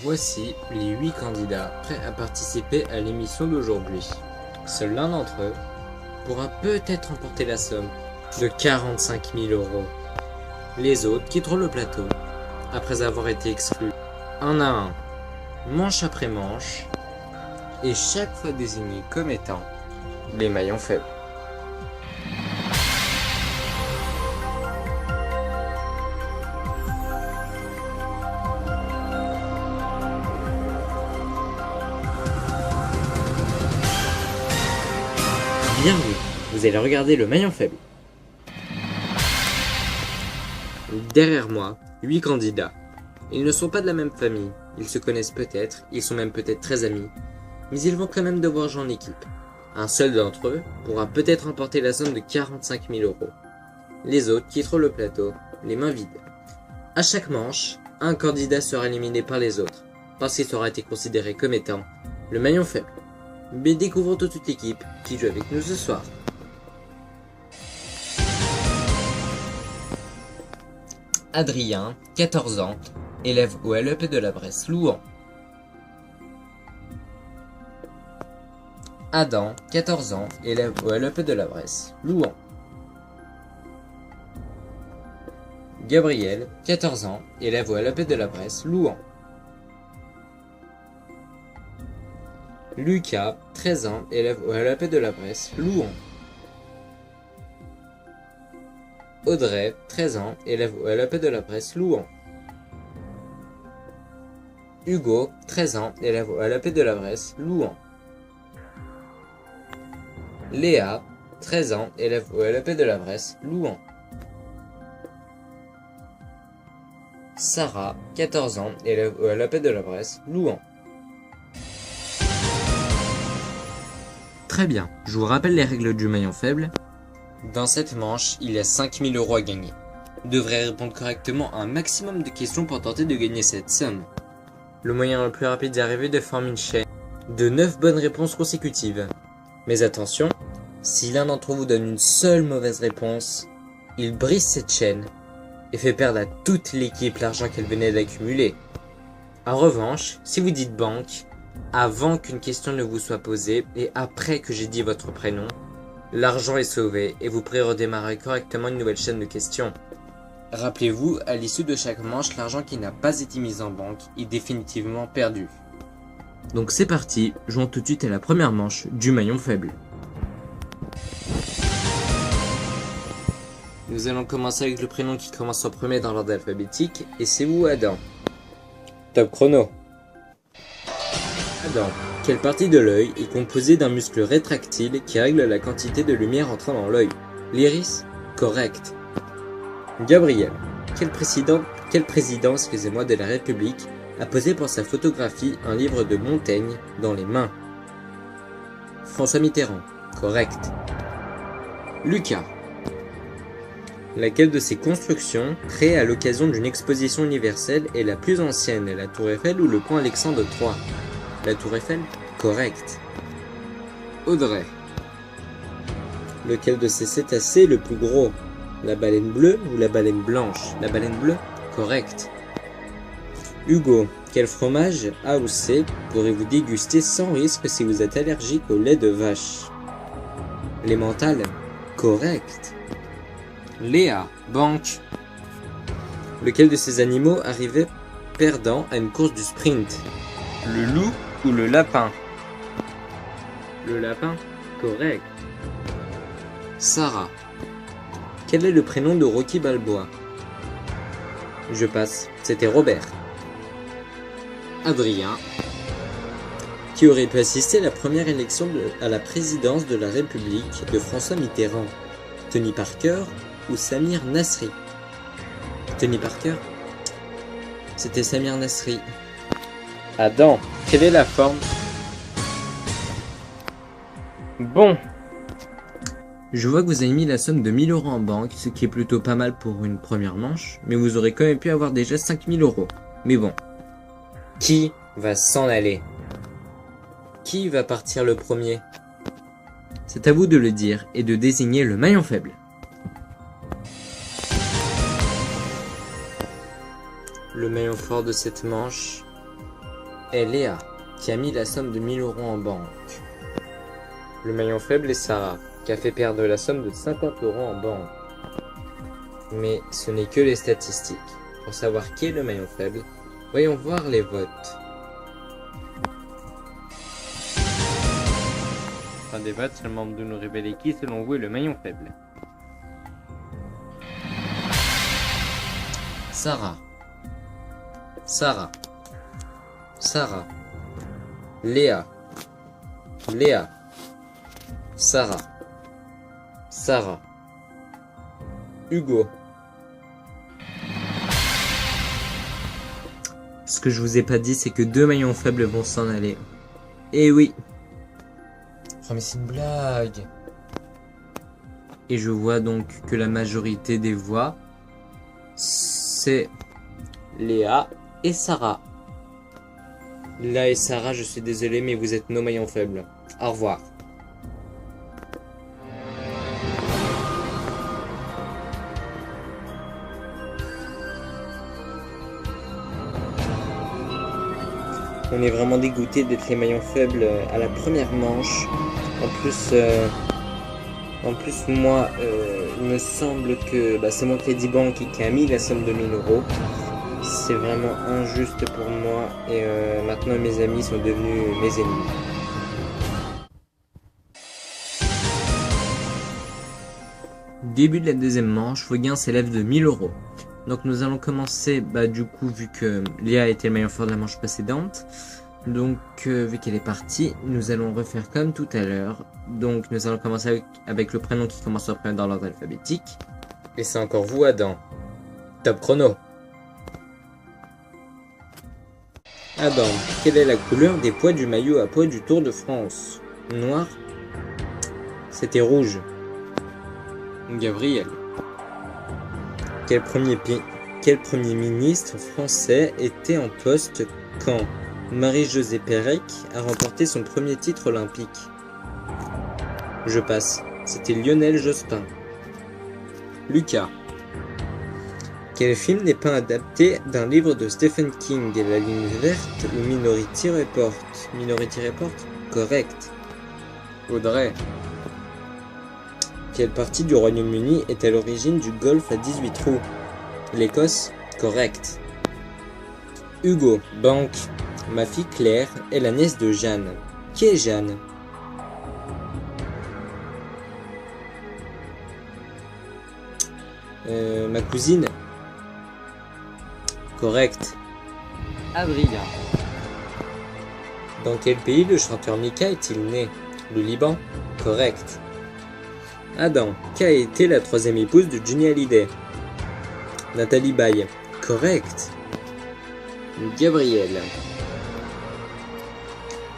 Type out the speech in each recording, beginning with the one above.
Voici les 8 candidats prêts à participer à l'émission d'aujourd'hui. Seul l'un d'entre eux pourra peut-être remporter la somme de 45 000 €. Les autres quitteront le plateau après avoir été exclus un à un, manche après manche, et chaque fois désignés comme étant les maillons faibles. Bienvenue, vous allez regarder le maillon faible. Derrière moi, 8 candidats. Ils ne sont pas de la même famille, ils se connaissent peut-être, ils sont même peut-être très amis, mais ils vont quand même devoir jouer en équipe. Un seul d'entre eux pourra peut-être remporter la somme de 45 000 €. Les autres quitteront le plateau, les mains vides. À chaque manche, un candidat sera éliminé par les autres, parce qu'il sera été considéré comme étant le maillon faible. Mais découvrons toute l'équipe qui joue avec nous ce soir. Adrien, 14 ans, élève au LEP de la Bresse, Louhans. Adam, 14 ans, élève au LEP de la Bresse, Louhans. Gabriel, 14 ans, élève au LEP de la Bresse, Louhans. Lucas, 13 ans, élève au LEP de la Bresse, Louhans. Audrey, 13 ans, élève au LEP de la Bresse, Louhans. Hugo, 13 ans, élève au LEP de la Bresse, Louhans. Léa, 13 ans, élève au LEP de la Bresse, Louhans. Sarah, 14 ans, élève au LEP de la Bresse, Louhans. Très bien, je vous rappelle les règles du maillon faible. Dans cette manche, il y a 5 000 € à gagner. Vous devrez répondre correctement à un maximum de questions pour tenter de gagner cette somme. Le moyen le plus rapide d'y arriver est de former une chaîne de 9 bonnes réponses consécutives. Mais attention, si l'un d'entre vous donne une seule mauvaise réponse, il brise cette chaîne et fait perdre à toute l'équipe l'argent qu'elle venait d'accumuler. En revanche, si vous dites banque, avant qu'une question ne vous soit posée et après que j'ai dit votre prénom, l'argent est sauvé et vous pourrez redémarrer correctement une nouvelle chaîne de questions. Rappelez-vous, à l'issue de chaque manche, l'argent qui n'a pas été mis en banque est définitivement perdu. Donc c'est parti, jouons tout de suite à la première manche du maillon faible. Nous allons commencer avec le prénom qui commence en premier dans l'ordre alphabétique, et c'est vous, Adam. Top chrono. Adam, quelle partie de l'œil est composée d'un muscle rétractile qui règle la quantité de lumière entrant dans l'œil? L'iris? Correct. Gabriel, quel président de la République a posé pour sa photographie un livre de Montaigne dans les mains? François Mitterrand. Correct. Lucas, laquelle de ces constructions, créées à l'occasion d'une exposition universelle, est la plus ancienne, la Tour Eiffel ou le pont Alexandre III? La Tour Eiffel? Correct. Audrey, lequel de ces cétacés est le plus gros? La baleine bleue ou la baleine blanche? La baleine bleue? Correct. Hugo, quel fromage A ou C pourrez-vous déguster sans risque si vous êtes allergique au lait de vache? L'emmental? Correct. Léa, banque, lequel de ces animaux arrivait perdant à une course du sprint? Le loup ou le lapin? Le lapin? Correct. Sarah, quel est le prénom de Rocky Balboa? Je passe, c'était Robert. Adrien, qui aurait pu assister à la première élection à la présidence de la République de François Mitterrand? Tony Parker ou Samir Nasri? Tony Parker? C'était Samir Nasri. Adam, quelle est la forme? Bon. Je vois que vous avez mis la somme de 1 000 € en banque, ce qui est plutôt pas mal pour une première manche, mais vous aurez quand même pu avoir déjà 5 000 €. Mais bon. Qui va s'en aller? Qui va partir le premier? C'est à vous de le dire et de désigner le maillon faible. Le maillon fort de cette manche est Léa, qui a mis la somme de 1000 € en banque. Le maillon faible est Sarah, qui a fait perdre la somme de 50 € en banque. Mais ce n'est que les statistiques. Pour savoir qui est le maillon faible, voyons voir les votes. Fin des votes, c'est le membre de nous révéler qui, selon vous, est le maillon faible. Sarah. Sarah. Sarah. Léa. Léa. Sarah. Sarah. Hugo. Ce que je vous ai pas dit, c'est que 2 maillons faibles vont s'en aller. Eh oui. Oh mais c'est une blague. Et je vois donc que la majorité des voix, c'est Léa et Sarah. Léa et Sarah, je suis désolé, mais vous êtes nos maillons faibles. Au revoir. On est vraiment dégoûté d'être les maillons faibles à la première manche. En plus moi, il me semble que c'est mon Crédit Banque qui a mis la somme de 1000 €. C'est vraiment injuste pour moi et maintenant mes amis sont devenus mes ennemis. Début de la deuxième manche, vos gains s'élèvent de 1000 €. Donc nous allons commencer, du coup, vu que Léa était le maillon fort de la manche précédente, donc vu qu'elle est partie, nous allons refaire comme tout à l'heure. Donc nous allons commencer avec le prénom qui commence en premier dans l'ordre alphabétique. Et c'est encore vous, Adam. Top chrono. Adam, quelle est la couleur des poids du maillot à poids du Tour de France? Noir? C'était rouge. Gabriel. Quel premier ministre français était en poste quand Marie-Josée Pérec a remporté son premier titre olympique? Je passe. C'était Lionel Jospin. Lucas. Quel film n'est pas adapté d'un livre de Stephen King? La ligne verte ou Minority Report? Minority Report? Correct. Audrey. Quelle partie du Royaume-Uni est à l'origine du golf à 18 trous? L'Écosse? Correct. Hugo. Banque. Ma fille Claire est la nièce de Jeanne. Qui est Jeanne? Ma cousine? Correct. Adrien. Dans quel pays le chanteur Mika est-il né? Le Liban? Correct. Adam, qui a été la troisième épouse de Johnny Hallyday? Nathalie Baye. Correct. Gabriel.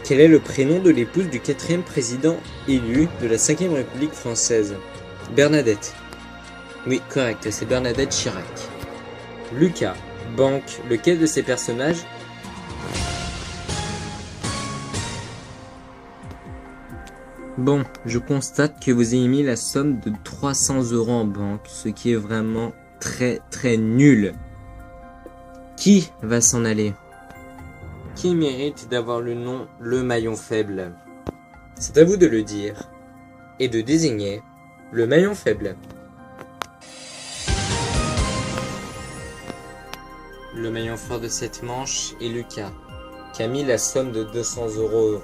Quel est le prénom de l'épouse du 4e président élu de la 5e République française? Bernadette. Oui, correct, c'est Bernadette Chirac. Lucas. Banque. Lequel de ces personnages? Bon, je constate que vous avez mis la somme de 300 € en banque, ce qui est vraiment très très nul. Qui va s'en aller? Qui mérite d'avoir le nom le maillon faible? C'est à vous de le dire et de désigner le maillon faible. Le maillon fort de cette manche est Lucas, qui a mis la somme de 200 €.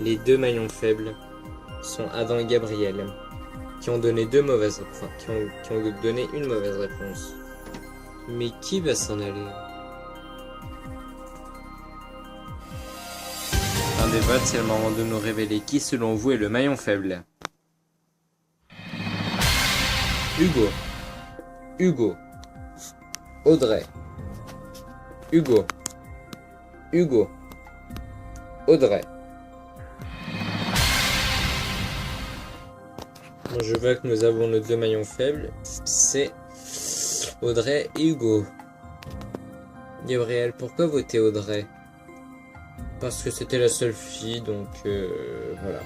Les deux maillons faibles sont Adam et Gabriel, qui ont donné une mauvaise réponse. Mais qui va s'en aller? Fin des votes, c'est le moment de nous révéler qui, selon vous, est le maillon faible. Hugo. Hugo. Audrey. Hugo. Hugo. Audrey. Je vois que nous avons nos deux maillons faibles, c'est Audrey et Hugo. Gabriel, pourquoi voter Audrey? Parce que c'était la seule fille, donc voilà.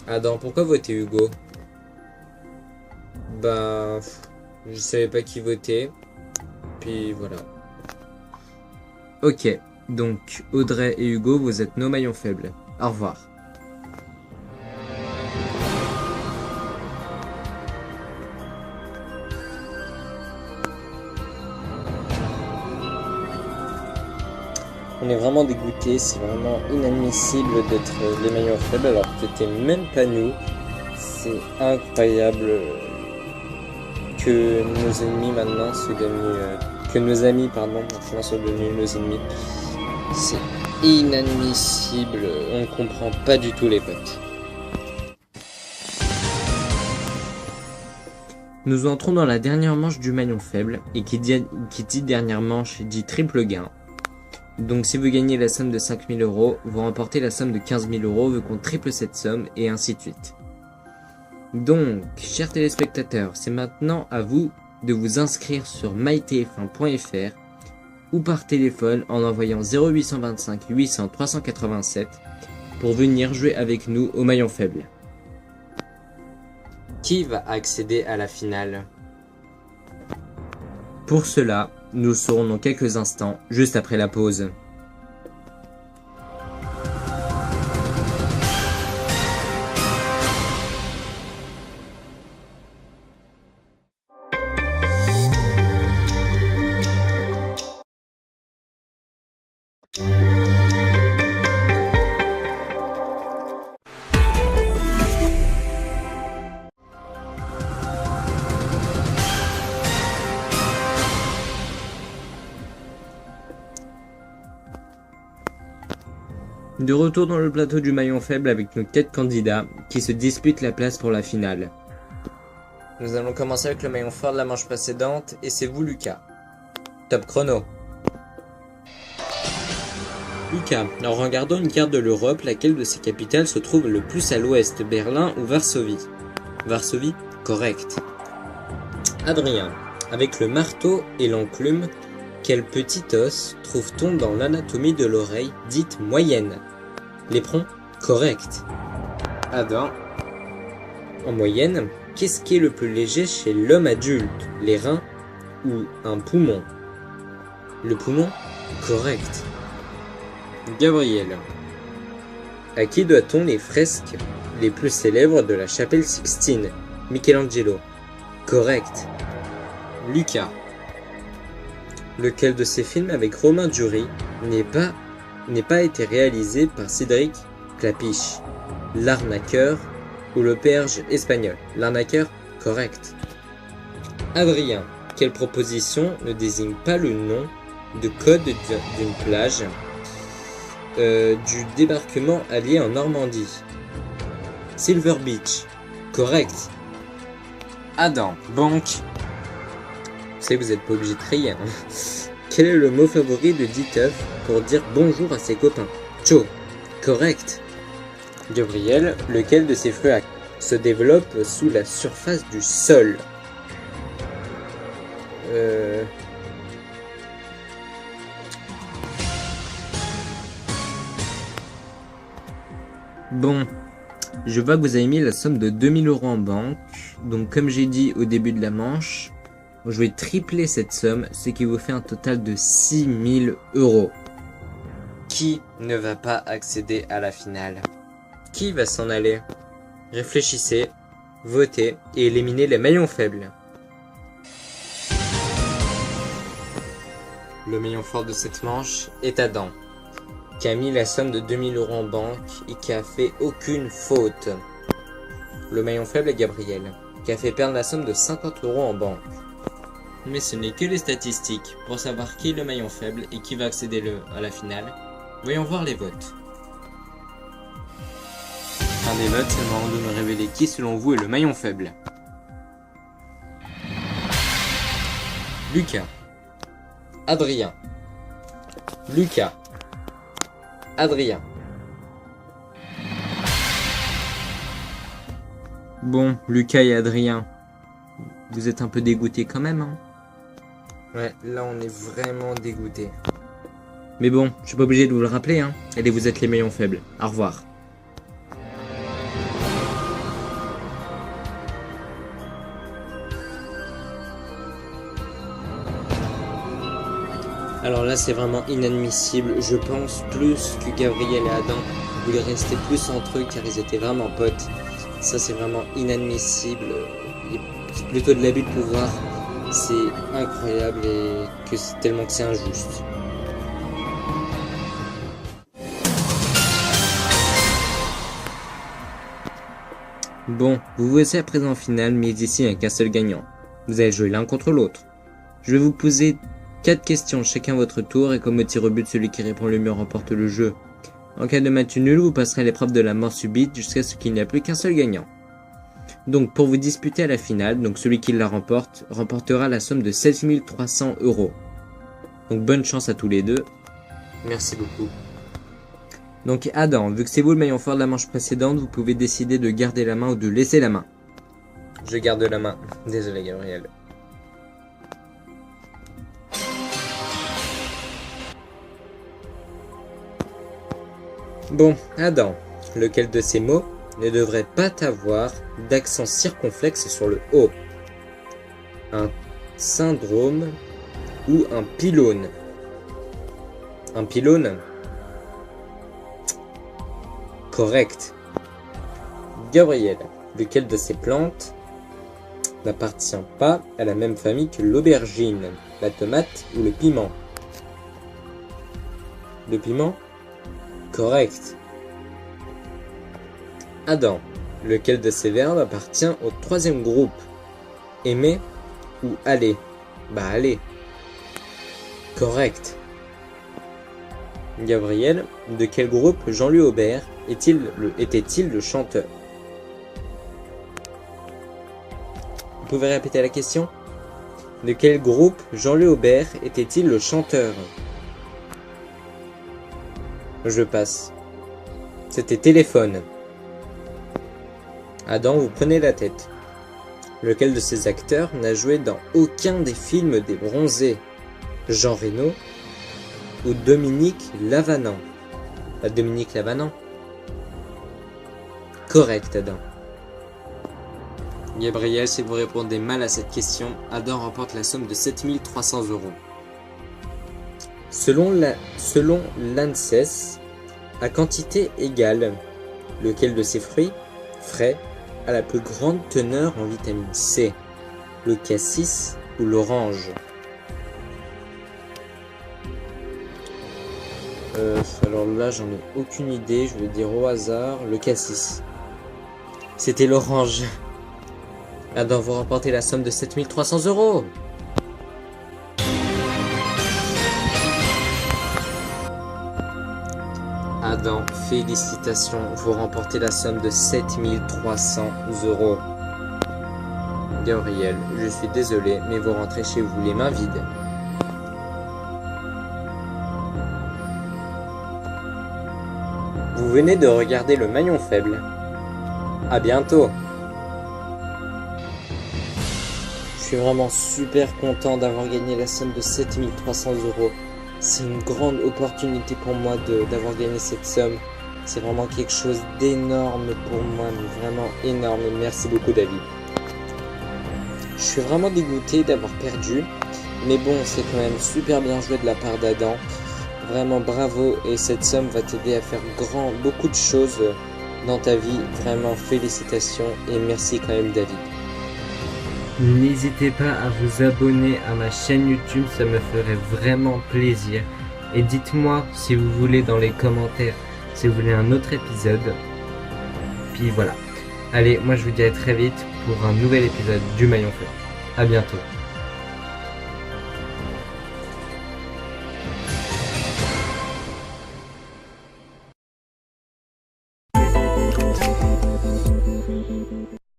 Adam, pourquoi voter Hugo? Bah, je savais pas qui voter. Puis voilà. Ok, donc Audrey et Hugo, vous êtes nos maillons faibles. Au revoir. On est vraiment dégoûtés, c'est vraiment inadmissible d'être les maillons faibles alors que t'es même pas nous. C'est incroyable que nos ennemis maintenant soient devenus... que nos amis, pardon, maintenant soient devenus nos ennemis. C'est inadmissible, on ne comprend pas du tout les potes. Nous entrons dans la dernière manche du maillon faible, et qui dit dernière manche dit triple gain. Donc si vous gagnez la somme de 5 000 €, vous remportez la somme de 15 000 €, vu qu'on triple cette somme, et ainsi de suite. Donc, chers téléspectateurs, c'est maintenant à vous de vous inscrire sur mytf1.fr ou par téléphone en envoyant 0825 800 387 pour venir jouer avec nous au maillon faible. Qui va accéder à la finale? Pour cela, nous le saurons dans quelques instants, juste après la pause. De retour dans le plateau du maillon faible avec nos 4 candidats qui se disputent la place pour la finale. Nous allons commencer avec le maillon fort de la manche précédente et c'est vous Lucas. Top chrono. Lucas, en regardant une carte de l'Europe, laquelle de ces capitales se trouve le plus à l'ouest, Berlin ou Varsovie? Varsovie, correct. Adrien, avec le marteau et l'enclume, quel petit os trouve-t-on dans l'anatomie de l'oreille dite moyenne? L'éperon, correct. Adam, en moyenne, qu'est-ce qui est le plus léger chez l'homme adulte? Les reins ou un poumon? Le poumon, correct. Gabriel, à qui doit-on les fresques les plus célèbres de la chapelle Sixtine? Michelangelo, correct. Lucas, lequel de ces films avec Romain Duris n'est pas été réalisé par Cédric Klapisch? L'arnaqueur ou l'auberge espagnole? L'arnaqueur, correct. Adrien, quelle proposition ne désigne pas le nom de code d'une plage du débarquement allié en Normandie? Silver Beach, correct. Adam, banque. Vous savez, vous n'êtes pas obligé de trier. Hein. Quel est le mot favori de Diteuf pour dire bonjour à ses copains? Ciao, correct. Gabriel, lequel de ces fruits se développe sous la surface du sol? Bon, je vois que vous avez mis la somme de 2 000 € en banque. Donc comme j'ai dit au début de la manche, je vais tripler cette somme, ce qui vous fait un total de 6 000 €. Qui ne va pas accéder à la finale? Qui va s'en aller? Réfléchissez, votez et éliminez les maillons faibles. Le maillon fort de cette manche est Adam, qui a mis la somme de 2 000 € en banque et qui a fait aucune faute. Le maillon faible est Gabriel, qui a fait perdre la somme de 50 € en banque. Mais ce n'est que les statistiques pour savoir qui est le maillon faible et qui va accéder à la finale. Voyons voir les votes. Fin des votes, c'est le moment de nous révéler qui selon vous est le maillon faible. Lucas. Adrien. Lucas. Adrien. Bon, Lucas et Adrien, vous êtes un peu dégoûtés quand même, hein? Ouais, là on est vraiment dégoûtés. Mais bon, je suis pas obligé de vous le rappeler, hein. Allez, vous êtes les maillons faibles. Au revoir. Alors là, c'est vraiment inadmissible. Je pense plus que Gabriel et Adam voulaient rester plus entre eux car ils étaient vraiment potes. Ça, c'est vraiment inadmissible. C'est plutôt de l'abus de pouvoir. C'est incroyable et que c'est tellement que c'est injuste. Bon, vous voici à présent en finale, mais ici il n'y a qu'un seul gagnant. Vous allez jouer l'un contre l'autre. Je vais vous poser 4 questions chacun à votre tour et comme au tir au but, celui qui répond le mieux remporte le jeu. En cas de match nul, vous passerez à l'épreuve de la mort subite jusqu'à ce qu'il n'y ait plus qu'un seul gagnant. Donc pour vous disputer à la finale, donc celui qui la remporte, remportera la somme de 7300 €. Donc bonne chance à tous les deux. Merci beaucoup. Donc Adam, vu que c'est vous le maillon fort de la manche précédente, vous pouvez décider de garder la main ou de laisser la main. Je garde la main. Désolé Gabriel. Bon, Adam, lequel de ces mots ne devrait pas avoir d'accent circonflexe sur le O? Un syndrome ou un pylône? Un pylône? Correct. Gabriel, lequel de ces plantes n'appartient pas à la même famille que l'aubergine, la tomate ou le piment? Le piment? Correct. Adam, lequel de ces verbes appartient au troisième groupe? Aimer ou aller? Bah aller. Correct. Gabriel, de quel groupe Jean-Louis Aubert était-il le chanteur? Vous pouvez répéter la question? De quel groupe Jean-Louis Aubert était-il le chanteur? Je passe. C'était téléphone. Adam, vous prenez la tête. Lequel de ces acteurs n'a joué dans aucun des films des Bronzés? Jean Reno ou Dominique Lavanant? Dominique Lavanant. Correct, Adam. Gabriel, si vous répondez mal à cette question, Adam remporte la somme de 7300 €. Selon l'ANSES, à quantité égale, lequel de ces fruits frais a la plus grande teneur en vitamine C? Le cassis ou l'orange? Alors là, j'en ai aucune idée. Je vais dire au hasard le cassis. C'était l'orange. Adam, vous remportez la somme de 7300 €. Adam, félicitations, vous remportez la somme de 7300 €. Gabriel, je suis désolé, mais vous rentrez chez vous les mains vides. Vous venez de regarder le maillon faible. À bientôt. Je suis vraiment super content d'avoir gagné la somme de 7300 €. C'est une grande opportunité pour moi d'avoir gagné cette somme. C'est vraiment quelque chose d'énorme pour moi, mais vraiment énorme. Merci beaucoup David. Je suis vraiment dégoûté d'avoir perdu, mais bon, c'est quand même super bien joué de la part d'Adam. Vraiment bravo, et cette somme va t'aider à faire beaucoup de choses dans ta vie. Vraiment félicitations et merci quand même David. N'hésitez pas à vous abonner à ma chaîne YouTube, ça me ferait vraiment plaisir. Et dites-moi si vous voulez dans les commentaires, si vous voulez un autre épisode. Puis voilà. Allez, moi je vous dis à très vite pour un nouvel épisode du Maillon Faible. À bientôt.